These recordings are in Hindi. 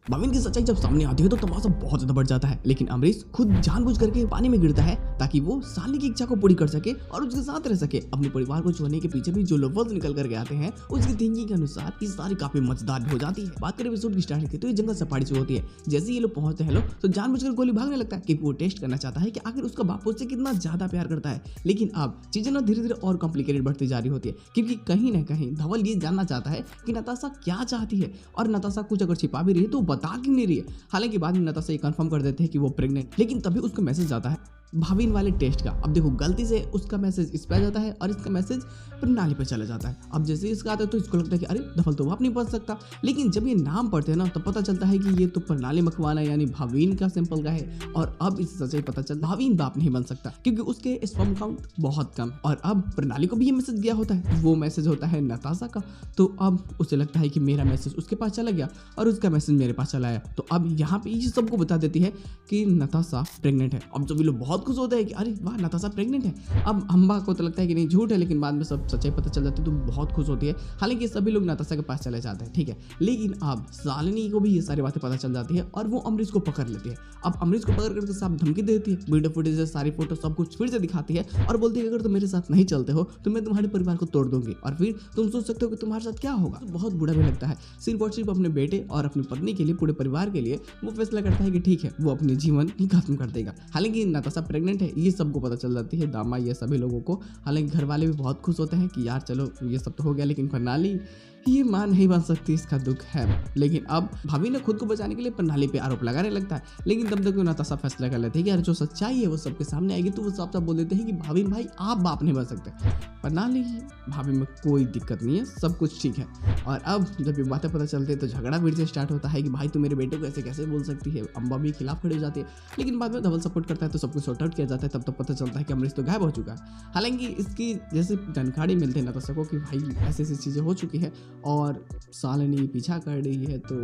भाविन की सच्चाई जब सामने आती है तो तमाशा बहुत ज्यादा बढ़ जाता है, लेकिन अमरीश खुद जानबूझ करके पानी में गिरता है ताकि वो शालिनी की इच्छा को पूरी कर सके और उसके साथ रह सके। अपने परिवार को छोड़ने के पीछे भी जो लफ्ज निकल करके आते हैं उसकी थिंकिंग के अनुसार ये सारी काफी मजेदार हो जाती है। बात करें एपिसोड की स्टार्टिंग की तो ये जंगल सफारी शुरू होती है। जैसे ये लोग पहुंचते हैं तो जानबूझकर गोली भागने लगता है क्योंकि वो टेस्ट करना चाहता है कि आखिर उसका बाप उससे कितना ज्यादा प्यार करता है। लेकिन अब चीजें ना धीरे धीरे और कॉम्प्लिकेटेड बढ़ती जा रही होती है क्योंकि कहीं ना कहीं धवल ये जानना चाहता है कि नताशा क्या चाहती है और नताशा कुछ अगर छिपा भी रही है तो बता क्यों नहीं रही है। हालांकि बाद में नताशा ये कंफर्म कर देते हैं कि वो प्रेग्नेंट, लेकिन तभी उसको मैसेज आता है भाविन वाले टेस्ट का। अब देखो गलती से उसका मैसेज इस पे आ जाता है और इसका मैसेज प्रणाली पे चला जाता है। अब जैसे इसका आता है तो इसको लगता है कि अरे धवल तो बाप नहीं पढ़ सकता, लेकिन जब ये नाम पढ़ते हैं ना तो पता चलता है कि ये तो प्रणाली मखवाना यानी भाविन का सिंपल का है। और अब इस सच्चाई पता चलता भाविन बाप नहीं बन सकता क्योंकि उसके स्पर्म काउंट बहुत कम। और अब प्रणाली को भी ये मैसेज दिया होता है, वो मैसेज होता है नताशा का। तो अब उसे लगता है कि मेरा मैसेज उसके पास चला गया और उसका मैसेज मेरे पास चला आया। तो अब यहाँ पे ये सबको बता देती है कि नताशा प्रेग्नेंट है। अब सभी लोग बहुत खुश होते हैं कि अरे वाह नताशा प्रेग्नेंट है। अब अम्बा को तो लगता है कि नहीं झूठ है, लेकिन बाद में सब सच्चाई पता चल जाती है तो बहुत खुश होती है। हालांकि सभी लोग नताशा के पास चले जाते हैं, ठीक है। लेकिन अब शालिनी को भी ये सारी बातें पता चल जाती है और वो अमरीश को पकड़ लेती है। अब अमरीश को पकड़ करके साफ धमकी देती है, वीडियो फुटेज से सारी फोटो सब कुछ फिर से दिखाती है और बोलती है अगर तुम मेरे साथ नहीं चलते हो तो मैं तुम्हारे परिवार को तोड़ दूंगी और फिर तुम सोच सकते हो कि तुम्हारे साथ क्या होगा। तो बहुत बुरा भी लगता है। सिर्फ और सिर्फ अपने बेटे और अपनी पत्नी के लिए, पूरे परिवार के लिए वो फैसला करता है कि ठीक है वो अपने जीवन ही खत्म कर देगा। हालांकि नताशा प्रेग्नेंट है ये सबको पता चल जाती है, दामा ये सभी लोगों को। हालांकि घर वाले भी बहुत खुश होते हैं कि यार चलो ये सब तो हो गया, लेकिन प्रणाली ये मां नहीं बन सकती, इसका दुख है। लेकिन अब भाभी ने खुद को बचाने के लिए प्रणाली पे आरोप लगाने लगता है, लेकिन तब तक नताशा फैसला कर लेते हैं कि यार जो सच्चाई है वो सबके सामने आएगी। तो वो साफ साफ बोल देते हैं कि भाभी भाई आप बाप नहीं बन सकते। प्रणाली भाभी में कोई दिक्कत नहीं है, सब कुछ ठीक है। और अब जब ये बातें पता चलती है तो झगड़ा फिर से स्टार्ट होता है कि भाई तू मेरे बेटे को ऐसे कैसे बोल सकती है। अम्बा भी खिलाफ खड़ी हो जाती है, लेकिन बाद में धवल सपोर्ट करता है तो सब कुछ सॉर्ट आउट किया जाता है। तब तक पता चलता है कि अमरीश तो गायब हो चुका है। हालांकि इसकी जैसे जानकारी मिलती है नताशा को कि भाई ऐसी ऐसी चीज़ें हो चुकी है और शालिनी पीछा कर रही है, तो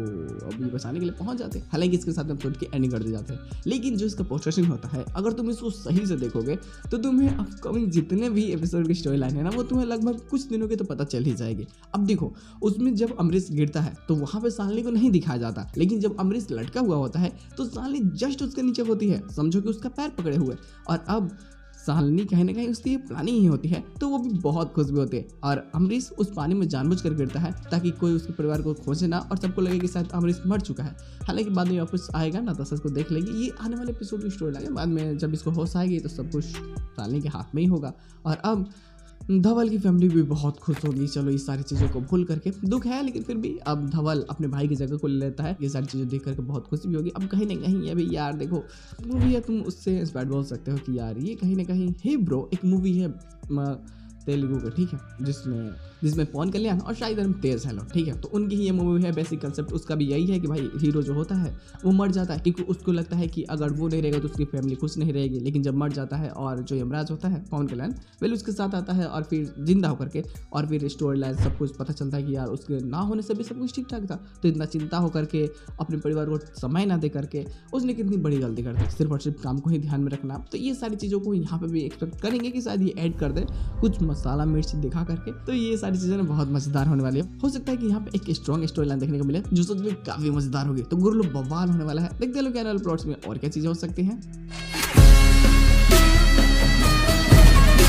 अब ये बचाने के लिए पहुंच जाते हैं। हालांकि इसके साथ एपिसोड की एंडिंग कर दी जाते हैं। लेकिन जो इसका पोस्टरेशन होता है अगर तुम इसको सही से देखोगे तो तुम्हें अपकमिंग जितने भी एपिसोड की स्टोरी लाइन है ना वो तुम्हें लगभग कुछ दिनों के तो पता चल ही जाएगी। अब देखो उसमें जब अमरीश गिरता है तो वहां पे शालिनी को नहीं दिखाया जाता, लेकिन जब अमरीश लटका हुआ होता है तो शालिनी जस्ट उसके नीचे होती है, समझो कि उसका पैर पकड़े हुए। और अब शालिनी कहीं ना कहीं उसकी प्लानिंग ही होती है तो वो भी बहुत खुश भी होते हैं। और अमरीश उस पानी में जानबूझकर गिरता है ताकि कोई उसके परिवार को खोजे ना और सबको लगे कि शायद अमरीश मर चुका है। हालांकि बाद में वापस आएगा नताशा को देख लेगी। ये आने वाले एपिसोड की स्टोरी लगे, बाद में जब इसको होश आएगी तो सब कुछ शालिनी के हाथ में ही होगा। और अब धवल की फैमिली भी बहुत खुश होगी। चलो इस सारी चीज़ों को भूल करके, दुख है लेकिन फिर भी अब धवल अपने भाई की जगह को ले लेता है। ये सारी चीज़ें देख करके बहुत खुशी भी होगी। अब कहीं ना कहीं ये भी यार देखो मूवी है, तुम उससे इंस्पायर्ड बोल सकते हो कि यार ये कहीं ना कहीं हे ब्रो एक मूवी है तेलुगु का, ठीक है, जिसमें पवन कल्याण और शायद तेज है, ठीक है। तो उनकी ही ये मूवी है। बेसिक कंसेप्ट उसका भी यही है कि भाई हीरो जो होता है वो मर जाता है क्योंकि उसको लगता है कि अगर वो नहीं रहेगा तो उसकी फैमिली खुश नहीं रहेगी। लेकिन जब मर जाता है और जो यमराज होता है पवन कल्याण वेल उसके साथ आता है और फिर जिंदा होकर के और फिर स्टोरी लाइन सब कुछ पता चलता है कि यार उसके ना होने से भी सब कुछ ठीक ठाक था। तो इतना चिंता होकर के अपने परिवार को समय ना दे करके उसने कितनी बड़ी गलती कर दी, सिर्फ और सिर्फ काम को ही ध्यान में रखना। तो ये सारी चीज़ों को यहाँ पे भी एक्सपेक्ट करेंगे कि शायद ये ऐड कर दे कुछ मसाला मिर्च दिखा करके। तो ये सारी चीजें बहुत मजेदार होने वाली है। हो सकता है कि यहाँ पे एक स्ट्रॉन्ग स्टोरी लाइन देखने को मिले जो सच में काफी मजेदार होगी। तो गुरु बवाल होने वाला है। देखते लोग क्या प्लॉट्स में और क्या चीजें हो सकती हैं।